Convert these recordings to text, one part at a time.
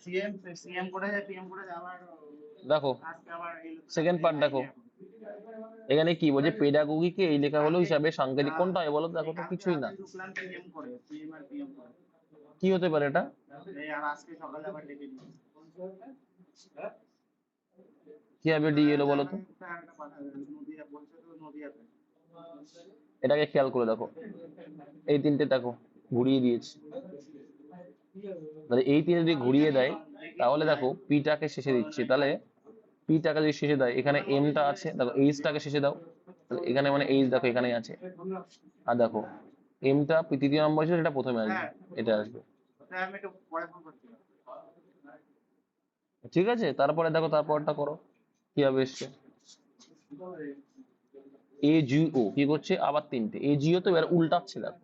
CM CM করে যায়, PM করে যায়, আবার দেখো আজকে আবার এই সেকেন্ড পার্ট দেখো, আইডিয়া। এখানে কি বলছে পেডাগোগিকে এই লেখা হলো হিসাবে সাংকেতিক কোনটা হয় বলো তো? দেখো তো কালকে কিছুই না। রাতে ঢুকলাম পিএম করে, পিএম আর পিএম করে। কি হতে পারে এটা? এই আর আজকে সকালে আবার ডেকে দিয়েছে। কি হবে ডি এলো বলো তো? একটা পাঠাবে নদিয়া, বলছে তো নদিয়াতে। এটাকে খেয়াল করে দেখো, এই তিনটে দেখো ঘুরিয়ে দিয়েছে। তাহলে এই তিনটে যদি ঘুরিয়ে দেয় তাহলে দেখো পিটাকে শেষে দিচ্ছে, তাহলে পিটাকে যদি শেষে দেয়, এখানে এমটা আছে দেখো, এইচটাকে শেষে দাও, তাহলে এখানে মানে এইচ দেখো এখানেই আছে। আর দেখো এমটা তৃতীয় নম্বর ছিল, সেটা প্রথমে আসবে, হ্যাঁ, এটা আসবে। আমি একটু পরে ফোন করছি। ঠিক আছে, তারপরে দেখো তারপরটা করো কি হবে এসছে। এ জিও কি করছে আবার তিনটে, এ জিও তো এবার উল্টাচ্ছে দেখো,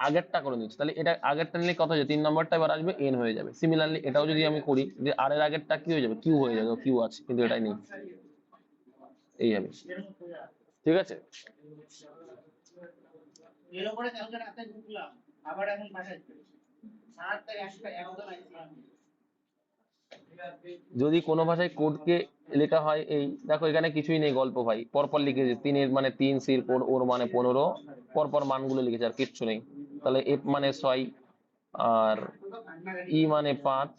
আগেরটা করে নিচ্ছে, তাহলে এটা আগেরটা নিলে কত হয়েছে, 3 নম্বরটা এবার আসবে এন হয়ে যাবে। সিমিলারলি এটাও যদি আমি করি, যে আর এর আগেরটা কি হয়ে যাবে, কিউ হয়ে যাবে, কিউ আছে কিন্তু এটাই নেই, এই হবে। ঠিক আছে, এর উপরে কালকে রাতে ঢুকলাম, আবার এখন পাঠাচ্ছি। 7টা একদম আইছিলাম। যদি কোনো ভাষায় কোডকে লেখা হয় এই দেখো, এখানে কিছুই নেই গল্প ভাই, পরপর লিখেছে, তিনের মানে 3, সির কোড, ওর মানে 15, পরপর মানগুলো লিখেছে, আর কিচ্ছু নেই। তাহলে এফ মানে 6, আর ই মানে 5,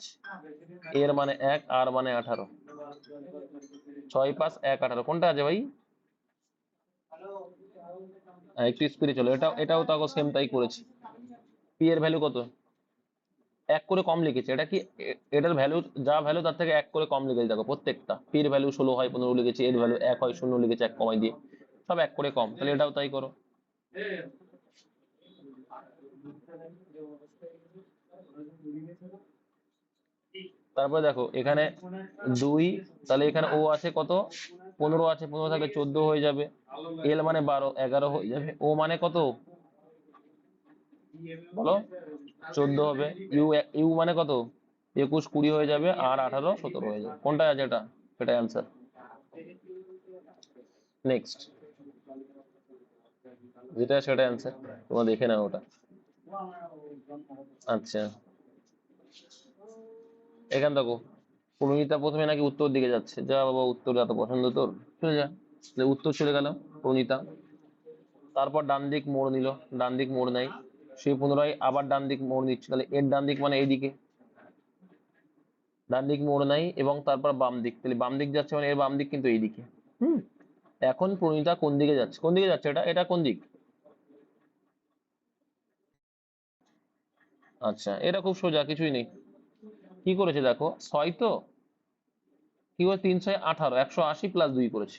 এর মানে 1, আর মানে 18, 6, 5, 1, 18 কোনটা আছে ভাই? একটু স্পিডে চলো, এটাও তাকে সেম তাই করেছি। পি এর ভ্যালু কত, 1 করে কম লিখেছে, এটা কি এটার ভ্যালু যা ভ্যালু তার থেকে 1 করে কম লিখেছে দেখো, প্রত্যেকটা পি এর ভ্যালু 16 হয় 15 লিখেছে, এর ভ্যালু 1 হয় 0 লিখেছে 1 কমাই দিয়ে, সব 1 করে কম, তাহলে এটাও তাই করো। তারপরে দেখো এখানে 2, তাহলে এখানে ও আছে কত, 15 আছে, 15 থাকলে 14 হয়ে যাবে, এল মানে 12, 11 হয়ে যাবে, ও মানে কত বলো, 14 হবে, ইউ ইউ মানে কত, 21, 20 হয়ে যাবে, আর 18, 17 হয়ে যাবে, কোনটা আছে এটা, সেটা অ্যান্সার। নেক্সট, যেটা সেটা অ্যান্সার, তোমরা দেখে নাও ওটা। আচ্ছা, এখান দেখো প্রণীতা প্রথমে নাকি উত্তর দিকে যাচ্ছে, যা বাবা উত্তর এত পছন্দ তোর, চলে যা, তাহলে উত্তর চলে গেল প্রণীতা। তারপর ডান দিক মোড় নিল, ডান দিক মোড় নেয়, সে পুনরায় আবার ডান দিক মোড় নিচ্ছে, তাহলে এর ডান দিক মানে এইদিকে, ডান দিক মোড় নেয় এবং তারপর বাম দিক, তাহলে বাম দিক যাচ্ছে মানে এর বাম দিক কিন্তু এইদিকে। হুম, এখন প্রণীতা কোন দিকে যাচ্ছে, কোন দিকে যাচ্ছে, এটা এটা কোন দিক, আচ্ছা এটা খুব সোজা, কিছুই নেই, কি করেছে দেখো 6 তো কি করে, 3, 6, 18, 180 প্লাস 2 করেছে,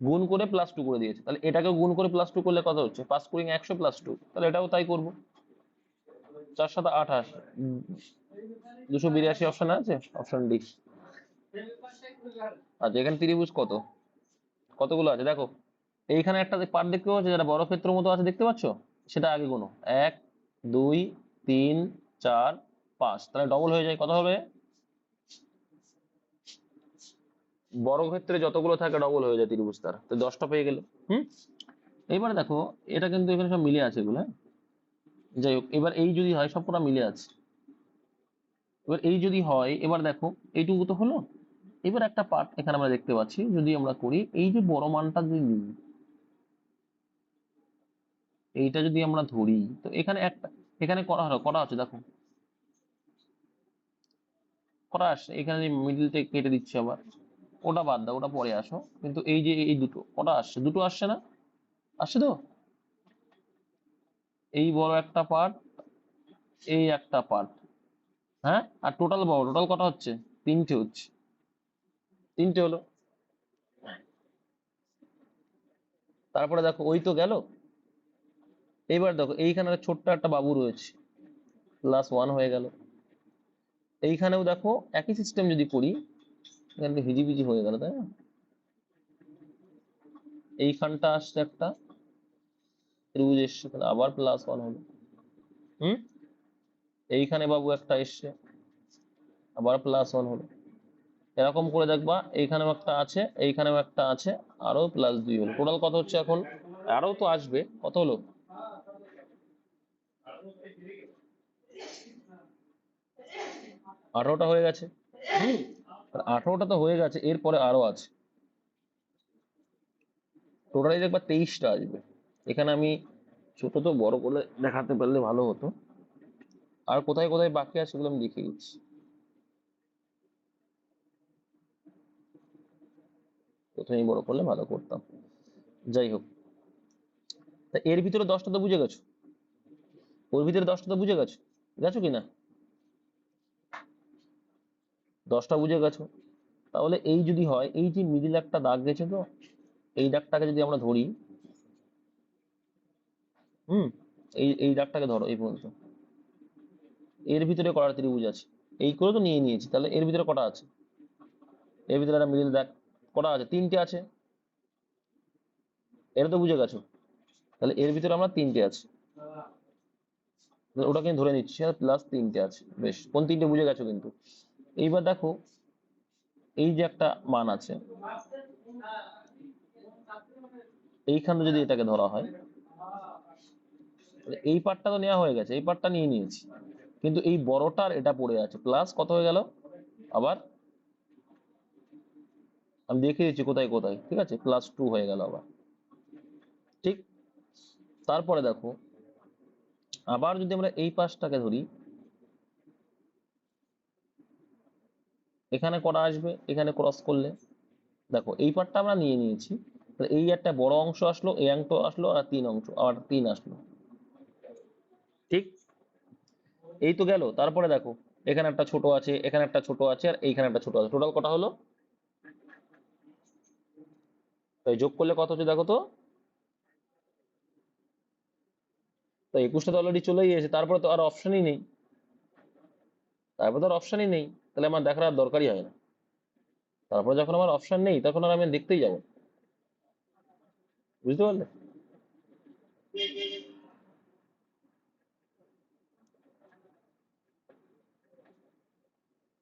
গুণ করে +2 করে দিয়েছে, তাহলে এটাকে গুণ করে +2 করলে কত হচ্ছে, 5 কুড়ি 100 +2, তাহলে এটাও তাই করবো, 4 7 28, 282 অপশন আছে, অপশন ডি। আচ্ছা এখানে ত্রিভুজ কতগুলো আছে দেখো, এইখানে একটা পার্ট দেখতে পাচ্ছ যেটা বর্গক্ষেত্র মতো আছে, দেখতে পাচ্ছ, সেটা আগে গুনো, 1, 2, 3, 4, 5, তাহলে ডবল হয়ে যায়, কত হবে, বর্গক্ষেত্রে যতগুলো থাকে ডবল হয়ে যায় ত্রিভুজ তার, তো 10টা পেয়ে গেল। হুম, এইবারে দেখো এটা কিন্তু এখানে সব মিলে আছে এগুলো, হ্যাঁ? যাই হোক, এবার এই যদি হয় সব পুরো মিলে আছে, এবার এই যদি হয়, এবার দেখো এইটুকু তো হলো, এবার একটা পার্ট এখানে আমরা দেখতে পাচ্ছি, যদি আমরা করি এই যে বড় মানটা যদি নিই, এইটা যদি আমরা ধরি, তো এখানে একটা, এখানে করা হচ্ছে দেখো, করা আসছে, এখানে মিডিল থেকে কেটে দিচ্ছে আবার, ওটা বাদ দাও, ওটা পরে আসো, কিন্তু এই যে এই দুটো কটা আসছে, দুটো আসছে না, আসছে তো, এই বড় একটা পার্ট, এই একটা পার্ট, হ্যাঁ, আর টোটাল বড়, টোটাল কটা হচ্ছে, তিনটে হচ্ছে, তিনটে হলো। তারপরে দেখো ওই তো গেল, এইবার দেখো এইখানে একটা ছোট্ট একটা বাবু রয়েছে, +1 হয়ে গেল, এইখানেও দেখো একই সিস্টেম যদি করি, এখানে হিজিবিজি হয়ে গেল, তাই না, এইখানটা আসছে একটা ত্রিভুজ এসছে, তাহলে আবার +1 হলো, হুম, এইখানে বাবু একটা এসছে, আবার +1 হলো, এরকম করে দেখবা, এইখানেও একটা আছে, এইখানেও একটা আছে, আরো +2 হলো, টোটাল কত হচ্ছে এখন, আরো তো আসবে, কত হলো, 18টা হয়ে গেছে। 18টা তো হয়ে গেছে, এরপরে আরো আছে, টোটালি দেখবা 23টা আসবে। এখানে আমি ছোট তো বড় করে দেখাতে পারলে ভালো হতো। আর কোথায় কোথায় বাকি আছে সেগুলো আমি দেখিয়ে দিচ্ছি। প্রথমেই বড় করলে ভালো করতাম। যাই হোক, তা এর ভিতরে 10টা তো বুঝে গেছো, ওর ভিতরে 10টা তো বুঝে গেছো, গেছো কিনা? 10টা বুঝে গেছো। তাহলে এই যদি হয়, এই যে মিডিল একটা দাগ গেছে তো, এই দাগটাকে যদি আমরা ধরি, হুম, এই দাগটাকে ধরো এই পর্যন্ত, এর ভিতরে কটা ত্রিভুজ আছে? এই করে তো নিয়ে নিয়েছি, তাহলে এর ভিতরে কটা আছে? এর ভিতরে একটা মিডিল দাগ কটা আছে? 3টে আছে। এটা তো বুঝে গেছো, তাহলে এর ভিতরে আমরা 3টে আছে, ওটাকে আমি ধরে নিচ্ছি, আর প্লাস 3টে আছে। বেশ, কোন 3টে বুঝে গেছো কিন্তু। এইবার দেখো, এই যে একটা মান আছে, এইখানে যদি এটাকে ধরা হয়, তাহলে এই পার্টটা তো নেওয়া হয়ে গেছে, এই পার্টটা নিয়ে নিয়েছি, কিন্তু এই বড়টার এটা পড়ে আছে, প্লাস কত হয়ে গেল আবার, আমি দেখিয়ে দিচ্ছি কোথায় কোথায়, ঠিক আছে, +2 হয়ে গেল আবার। ঠিক, তারপরে দেখো, আবার যদি আমরা এই পাশটাকে ধরি, এখানে কটা আসবে এখানে ক্রস করলে? দেখো, এই পার্টটা আমরা নিয়ে নিয়েছি, তাহলে এই একটা বড় অংশ আসলো, এই অংশ আসলো, আর 3 অংশ, আবার 3 আসলো। ঠিক, এই তো গেল। তারপরে দেখো, এখানে একটা ছোট আছে, এখানে একটা ছোট আছে, আর এইখানে একটা ছোট আছে, টোটাল কটা হলো? তাই যোগ করলে কত হচ্ছে দেখো তো, তো 21টা তো অলরেডি চলেই গেছে, তারপরে তো আর অপশনই নেই, তারপরে তো আর অপশনই নেই, তাহলে আমার দেখার আর দরকারই হয় না। তারপরে যখন আমার অপশন নেই, তখন আর আমি দেখতেই যাবো, বুঝতে পারলে?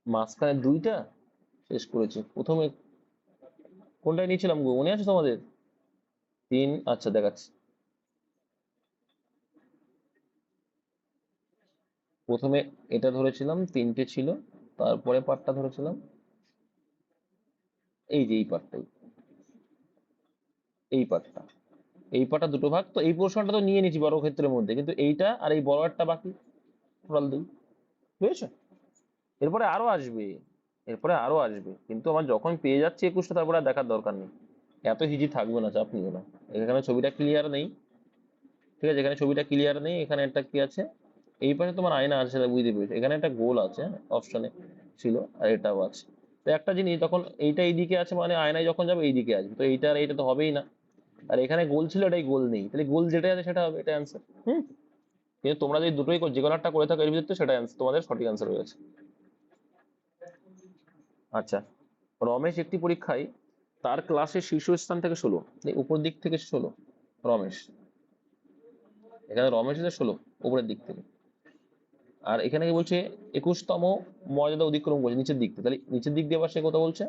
মাঝখানে 2টা শেষ করেছি, প্রথমে কোনটা নিয়েছিলাম গো, মনে আছে তোমাদের? 3, আচ্ছা দেখাচ্ছি। প্রথমে এটা ধরেছিলাম, 3টে ছিল, তারপরে পার্টটা ধরেছিলাম, এই যে এই পার্টটাই, এই পার্টটা, এই পার্টটা দুটো ভাগ, তো এই পোর্শনটা তো নিয়ে নিয়েছি বড় ক্ষেত্রের মধ্যে, কিন্তু এইটা আর এই বড় একটা বাকি, টোটাল 2, বুঝেছো? এরপরে আরো আসবে, এরপরে আরো আসবে, কিন্তু আমার যখন পেয়ে যাচ্ছি 21টা, তারপরে আর দেখার দরকার নেই, এত হিজি থাকবে না, চাপ নিও না। এখানে ছবিটা ক্লিয়ার নেই, ঠিক আছে, এখানে ছবিটা ক্লিয়ার নেই, এখানে একটা কি আছে, এই পাশে তোমার আয়না আছে সেটা বুঝতে পেরেছো, এখানে একটা গোল আছে অপশনে ছিল, আর এটাও আছে। তো একটা জিনিস, তখন এইটা এইদিকে আছে মানে আয়নায় যখন যাবে এইদিকে আসবে, তো এইটা আর এইটা তো হবেই না, আর এখানে গোল ছিল, এটাই গোল নেই, তাহলে গোল যেটা আছে সেটা হবে, এটা অ্যান্সার। কিন্তু তোমরা যদি দুটোই যে কোনো একটা করে থাকো এর ভিতরে, তো সেটা তোমাদের সঠিক অ্যান্সার হয়েছে। আচ্ছা, রমেশ একটি পরীক্ষায় তার ক্লাসের শীর্ষস্থান থেকে 16, উপর দিক থেকে 16, রমেশ, এখানে রমেশ হচ্ছে 16 উপরের দিক থেকে, আর এখানে কি বলছে 21তম মর্যাদা অতিক্রম করেছে নিচের দিক থেকে, তাহলে নিচের দিক দিয়ে আবার সে কথা বলছে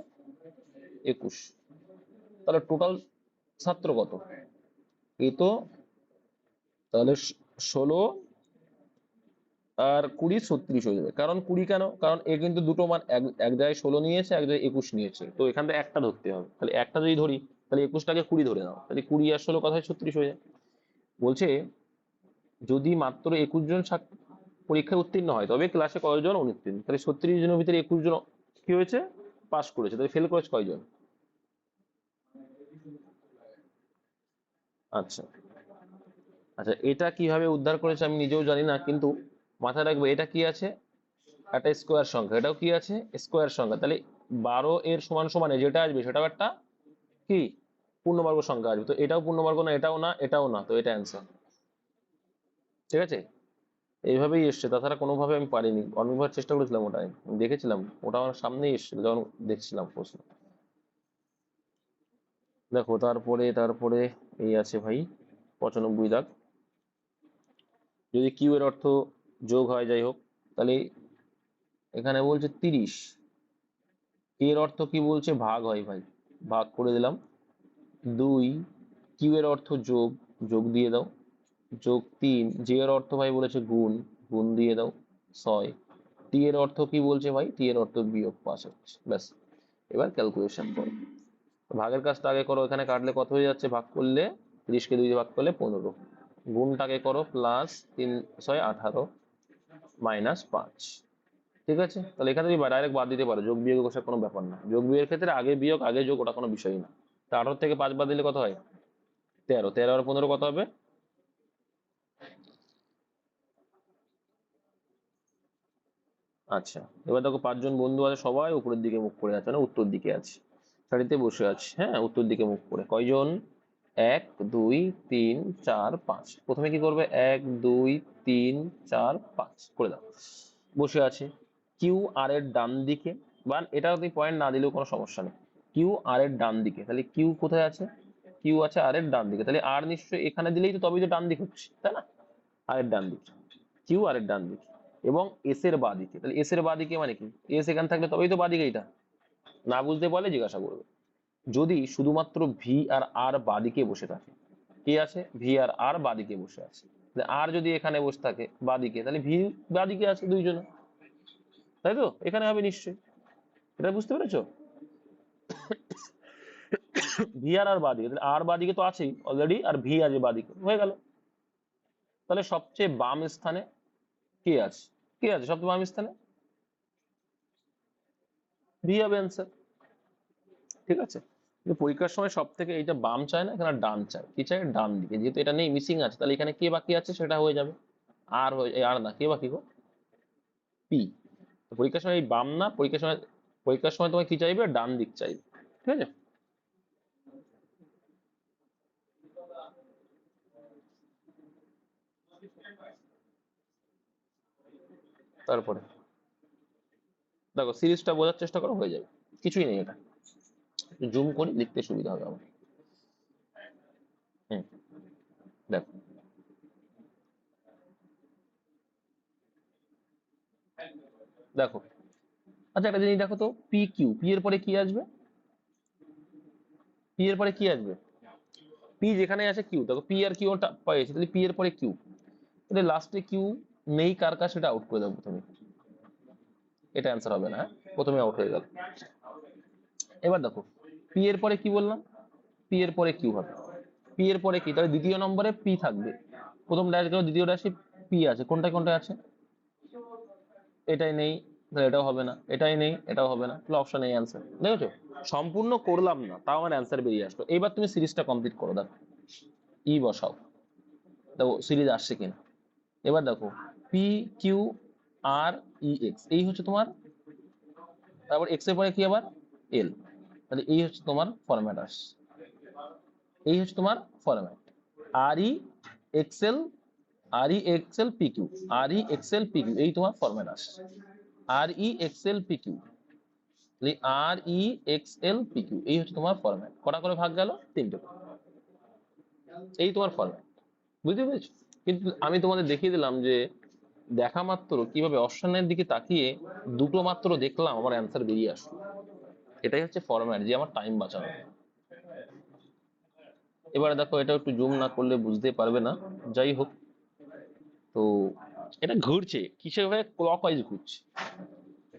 21, তাহলে টোটাল ছাত্র কত? এই তো, তাহলে 16 আর 20 36 হয়ে যাবে, কারণ 20 কেন, কারণ এ কিন্তু দুটো মান এক এক জায়গায় 16 নিয়েছে, এক জায়গায় 21 নিয়েছে, তো এখান থেকে একটা ধরতে হবে, তাহলে একটা যদি ধরি, তাহলে 21টাকে 20 ধরে নাও, তাহলে 20 আর 16 কথায় 36 হয়ে যায়। বলছে যদি মাত্র 21 জন পরীক্ষায় উত্তীর্ণ হয়, তবে ক্লাসে কয়জন অনুত্তীর্ণ, তাহলে 36 জনের ভিতরে 21 জন কি হয়েছে, পাস করেছে, তাহলে ফেল করেছে কয়জন? আচ্ছা, আচ্ছা, এটা কিভাবে উদ্ধার করেছে আমি নিজেও জানি না, কিন্তু মাথায় রাখবে এটা কি আছে, একটা স্কোয়ার সংখ্যা, এটাও কি আছে, স্কোয়ার সংখ্যা, তাহলে 12 এর সমান সমানে যেটা আসবে সেটাও একটা কি পূর্ণবর্গ সংখ্যা আসবে, তো এটাও পূর্ণবর্গ না, এটাও না, এটাও না, তো এটা অ্যান্সার। ঠিক আছে, এইভাবেই এসছে, তাছাড়া কোনোভাবে আমি পারিনি, অনেকবার চেষ্টা করেছিলাম, ওটাই দেখেছিলাম, ওটা আমার সামনেই এসেছিল যখন দেখছিলাম প্রশ্ন। দেখো, তারপরে তারপরে এই আছে ভাই 95 দাগ, যদি কিউ এর অর্থ যোগ হয়, যাই হোক, তাহলে এখানে বলছে 30, এর অর্থ কি বলছে, ভাগ হয় ভাই, ভাগ করে দিলাম 2, কিউ এর অর্থ যোগ, যোগ দিয়ে দাও, যোগ 3, জে এর অর্থ ভাই বলেছে গুণ, গুণ দিয়ে দাও 6, টি এর অর্থ কি বলছে ভাই? টি এর অর্থ বিয়োগ 5 হচ্ছে, ব্যাস। এবার ক্যালকুলেশন করো, ভাগের কাজটা আগে করো, এখানে কাটলে কত হয়ে যাচ্ছে? ভাগ করলে 30 কে 2 দিয়ে ভাগ করলে 15, গুণটাকে করো প্লাস 3 6 18 মাইনাস 5। ঠিক আছে, তাহলে এখানে তুমি ডাইরেক্ট বাদ দিতে পারো, যোগ বিয়োগ কষার কোনো ব্যাপার না। যোগ বিয়োগের ক্ষেত্রে আগে বিয়োগ আগে যোগ ওটা কোনো বিষয় না। তা 18 থেকে 5 বাদ দিলে কত হয়? 13, 13 আর 15 কত হবে? আচ্ছা, এবার দেখো 5 জন বন্ধু আছে, সবাই উপরের দিকে মুখ করে আছে, না উত্তর দিকে আছে, সারিতে বসে আছে, হ্যাঁ উত্তর দিকে মুখ করে। কয়জন? 1 2 3 4 5। প্রথমে কি করবে? 1 2 3 4 5 করে দাও, বসে আছে। কিউ আর এর ডান দিকে, বা এটা তুমি পয়েন্ট না দিলেও কোনো সমস্যা নেই। কিউ আর এর ডান দিকে, তাহলে কিউ কোথায় আছে? কিউ আছে আর এর ডান দিকে, তাহলে আর নিশ্চয়ই এখানে দিলেই তো তবেই তো ডান দিক হচ্ছে, তাই না? আর এর ডান দিকে, কিউ আর এর ডান দিকে, এবং এস এর বাঁ দিকে। তাহলে এস এর বাঁ দিকে মানে কি? এস এখানে থাকলে তবেই তো বাঁ দিকে। এটা না বুঝতে পারলে জিজ্ঞাসা করবে। যদি শুধুমাত্র ভি আর আর বাঁদিকে বসে থাকে, কে আছে? ভি আর আর বাঁদিকে বসে আছে। আর যদি এখানে বসে থাকে বাঁদিকে, তাহলে ভি বাঁদিকে আছে দুইজনে, তাই তো? এখানে হবে নিশ্চয়ই, এটা বুঝতে পেরেছো? ভি আর আর বাঁদিকে, তাহলে আর বাঁদিকে তো আছেই অলরেডি, আর ভি আছে বাঁদিকে, হয়ে গেল। তাহলে সবচেয়ে বাম স্থানে কে আছে? কে আছে সবচেয়ে বাম স্থানে? ভি হবে অ্যান্সার। ঠিক আছে, কিন্তু পরীক্ষার সময় সব থেকে এইটা বাম চায় না, এখানে ডান চায়। কি চায়? ডান দিকে। যেহেতু এটা নেই, মিসিং আছে, তাহলে এখানে কে বাকি আছে? সেটা হয়ে যাবে আর, আর না, কে বাকি গো? পি। পরীক্ষার সময় এই বাম না, পরীক্ষার সময় তোমায় কি চাইবে? ডান দিক চাইবে। ঠিক আছে, তারপরে দেখো সিরিজটা বোঝার চেষ্টা করো, হয়ে যাবে, কিছুই নেই। এটা জুম করি, লিখতে সুবিধা হবে আমার। হুম, দেখো দেখো আচ্ছা, একটা জিনিস দেখো তো, পি কিউ, পি এর পরে কি আসবে? পি এর পরে কি আসবে? পি যেখানে আছে কিউ, দেখো পি আর কিউ পাইছি, তাহলে পি এর পরে কিউ, তাহলে লাস্টে কিউ নেই, কার কাছে? সেটা আউট করে দেবো প্রথমে। এটা অ্যান্সার হবে না, হ্যাঁ প্রথমে আউট হয়ে গেল। এবার দেখো পি এর পরে কি বললাম? পি এর পরে কিউ হবে। পি এর পরে কি? তাহলে দ্বিতীয় নম্বরে পি থাকবে, প্রথম ড্যাশ গেল, দ্বিতীয় ড্যাশে পি আছে, কোনটায় কোনটায় আছে? এটাই নেই, তাহলে এটাও হবে না, এটাই নেই, এটাও হবে না, তাহলে অপশন এই অ্যান্সার। দেখেছো, সম্পূর্ণ করলাম না, তাও আমার অ্যান্সার বেরিয়ে আসলো। এবার তুমি সিরিজটা কমপ্লিট করো, দেখো ই বসাও, দেখো সিরিজ আসছে কিনা। এবার দেখো পি কিউ আর ই এক্স, এই হচ্ছে তোমার, তারপর এক্স এর পরে কি আবার? এল, তাহলে এই হচ্ছে তোমার ফরম্যাট আসছে, এই হচ্ছে তোমার ফরম্যাট। আর ই এক্সেল, আর ই এক্সেল পি কিউ, আর ই এক্সেল পি কিউ, এই তোমার ফরম্যাট আসছে। আর ই এক্সেল পি কিউ, আর ই এক্সএল পি কিউ, এই হচ্ছে তোমার ফরম্যাট। কটা করে ভাগ গেল? 3টে। এই তোমার ফরম্যাট, বুঝতে পেরেছো? কিন্তু আমি তোমাদের দেখিয়ে দিলাম যে দেখা মাত্র কিভাবে অপশনের দিকে তাকিয়ে দুটো মাত্র দেখলাম, আমার অ্যান্সার বেরিয়ে আসলো। এটাই হচ্ছে ফরম্যাট, যে আমার টাইম বাঁচানো। এবারে দেখো, এটা একটু জুম না করলে বুঝতে পারবে না, যাই হোক। তো এটা ঘুরছে কিসের ভাবে? ক্লক ওয়াইজ ঘুরছে।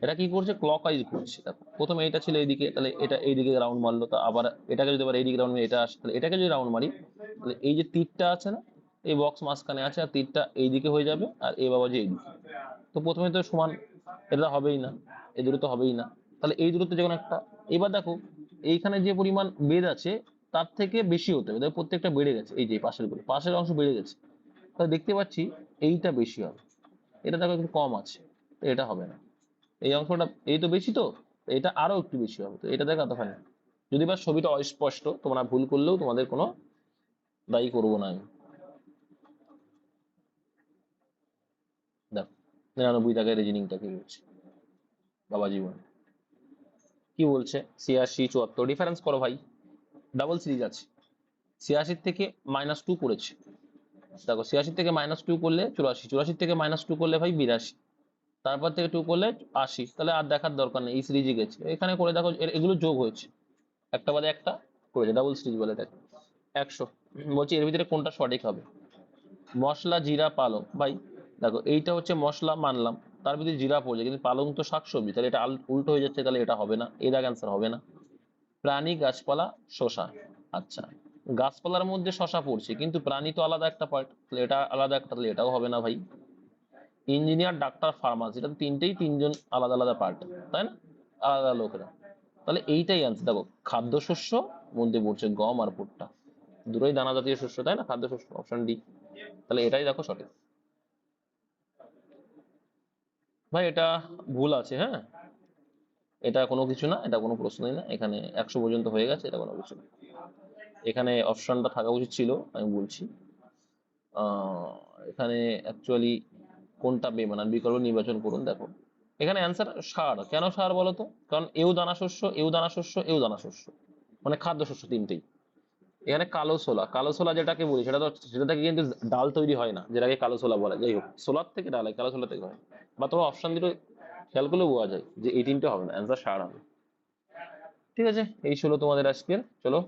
এটা কি করছে? ক্লক ওয়াইজ ঘুরছে। দেখো প্রথমে এটা ছিল এইদিকে, তাহলে এটা এইদিকে রাউন্ড মারলো, তো আবার এটাকে যদি আবার এইদিকে রাউন্ড মারি, এটা আসে, তাহলে এটাকে যদি রাউন্ড মারি, তাহলে এই যে তীরটা আছে না, এই বক্স মাঝখানে আছে, আর তীরটা এইদিকে হয়ে যাবে, আর এ বাবা যে এইদিকে। তো প্রথমে তো সমান, এটা হবেই না, এই দুটো তো হবেই না, তাহলে এই দুটো তো যেকোনো একটা। এবার দেখো এইখানে যে পরিমাণ বেদ আছে তার থেকে বেশি হতে হবে, দেখো প্রত্যেকটা বেড়ে গেছে, এই যে পাশের গুলো, পাশের অংশ বেড়ে গেছে, তাহলে দেখতে পাচ্ছি এইটা বেশি হবে, এটা দেখো একটু কম আছে, তো এটা হবে না। এই অংশটা এই তো বেশি, তো এটা আরো একটু বেশি হবে, তো এটা দেখো এতখানি। যদি বা ছবিটা অস্পষ্ট, তোমরা ভুল করলেও তোমাদের কোনো দায়ী করবো না আমি। দেখো 99 টাকায় রিজনিংটা কি বলছে বাবা জীবন, কি বলছে? 86 74 ডিফারেন্স করো ভাই, ডাবল সিরিজ আছে। 86 থেকে -2 করেছে, দেখো 86 থেকে -2 করলে 84, 84 থেকে -2 করলে ভাই 82, তারপর থেকে 2 করলে 80, তাহলে আর দেখার দরকার নেই, এই সিরিজে গেছে। এখানে করে দেখো, এগুলো যোগ হয়েছে, একটা বাদে একটা করেছে, ডাবল সিরিজ বলে দেখো। 100, বলছি এর ভিতরে কোনটা সঠিক হবে? মশলা, জিরা, পালং, ভাই দেখো এইটা হচ্ছে মশলা মানলাম, তার ভিতরে জিরা পড়ছে, কিন্তু পালং তো শাকসবজি, তাহলে এটা উল্টো হয়ে যাচ্ছে, তাহলে এটা হবে না, এর আগে অ্যান্সার হবে না। প্রাণী, গাছপালা, শসা। আচ্ছা, গাছপালার মধ্যে শসা পড়ছে, কিন্তু প্রাণী তো আলাদা একটা পার্ট, তাহলে এটা আলাদা একটা, তাহলে এটাও হবে না ভাই। ইঞ্জিনিয়ার, ডাক্তার, ফার্মাসি, এটা তো তিনটেই তিনজন আলাদা আলাদা পার্ট, তাই না, আলাদা লোকেরা। তাহলে এইটাই আনসার। দেখো, খাদ্যশস্য মধ্যে পড়ছে গম আর ভুট্টা, দুটোই দানা জাতীয় শস্য, তাই না, খাদ্যশস্য, অপশন ডি। তাহলে এটাই দেখো সঠিক। ভাই এটা ভুল আছে, হ্যাঁ, এটা কোনো কিছু না, এটা কোনো প্রশ্নই না, এখানে 100 পর্যন্ত হয়ে গেছে, এটা কোনো কিছু না। এখানে অপশনটা থাকা উচিত ছিল, আমি বলছি। এখানে অ্যাকচুয়ালি কোনটা বেমানান বিকল্প নির্বাচন করুন। দেখো, এখানে অ্যান্সার সার। কেন সার বলো তো? কারণ এও দানা শস্য, এও দানা শস্য, এও দানা শস্য, মানে খাদ্য শস্য তিনটেই। এখানে কালো ছোলা, কালো ছোলা যেটাকে বলি, সেটা থেকে কিন্তু ডাল তৈরি হয় না, যেটাকে কালো ছোলা বলে। যাই হোক, ছোলার থেকে ডাল হয়, কালো ছোলা থেকে হয়। বা তোমার অপশন দুটো খেয়াল করলে বোঝা যায় যে এই তিনটে হবে না, অ্যান্সার সার হবে। ঠিক আছে, এই ছিল তোমাদের আজকের। চলো